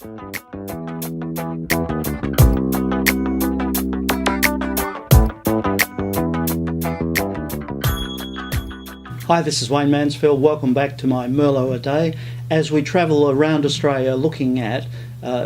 Hi, this is Wayne Mansfield. Welcome back to my Merlot A Day as we travel around Australia looking at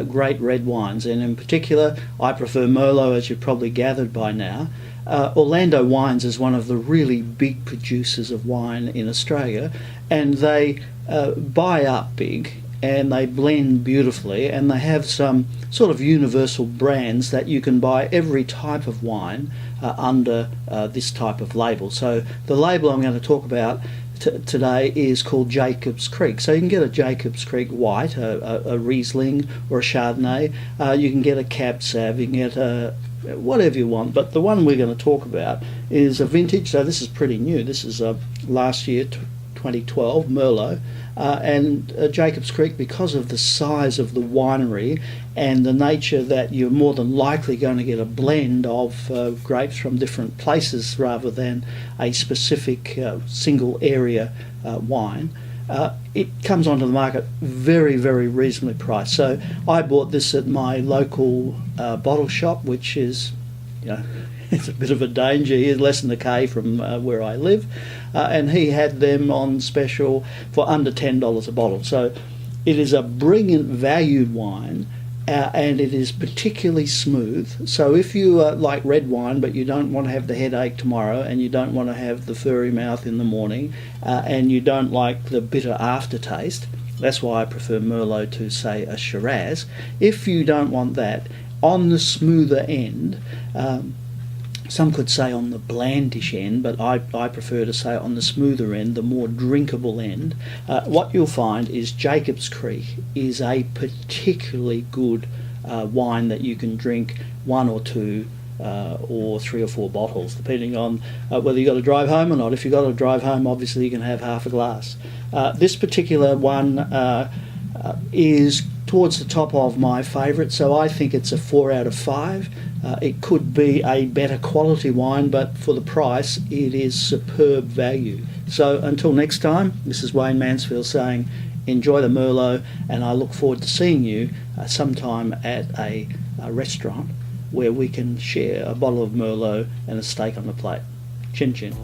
great red wines, and in particular I prefer Merlot, as you've probably gathered by now. Orlando Wines is one of the really big producers of wine in Australia, and they buy up big and they blend beautifully, and they have some sort of universal brands that you can buy every type of wine under this type of label. So the label I'm going to talk about today is called Jacob's Creek. So you can get a Jacob's Creek white, a Riesling or a Chardonnay. You can get a Cab Sav, you can get whatever you want, but the one we're going to talk about is a vintage. So this is pretty new. This is last year, 2012 Merlot, and Jacob's Creek, because of the size of the winery and the nature that you're more than likely going to get a blend of grapes from different places rather than a specific single area wine. It comes onto the market very, very reasonably priced. So I bought this at my local bottle shop, which is, it's a bit of a danger. He's less than a K from where I live, and he had them on special for under $10 a bottle. So it is a brilliant valued wine, and it is particularly smooth. So if you like red wine but you don't want to have the headache tomorrow, and you don't want to have the furry mouth in the morning, and you don't like the bitter aftertaste, that's why I prefer Merlot to, say, a Shiraz. If you don't want that, on the smoother end, some could say on the blandish end, but I prefer to say on the smoother end, the more drinkable end. What you'll find is Jacob's Creek is a particularly good wine that you can drink one or two or three or four bottles, depending on whether you've got to drive home or not. If you've got to drive home, obviously you can have half a glass. This particular one is towards the top of my favourite, so I think it's a 4 out of 5. It could be a better quality wine, but for the price it is superb value. So until next time, this is Wayne Mansfield saying enjoy the Merlot, and I look forward to seeing you sometime at a restaurant where we can share a bottle of Merlot and a steak on the plate. Chin chin.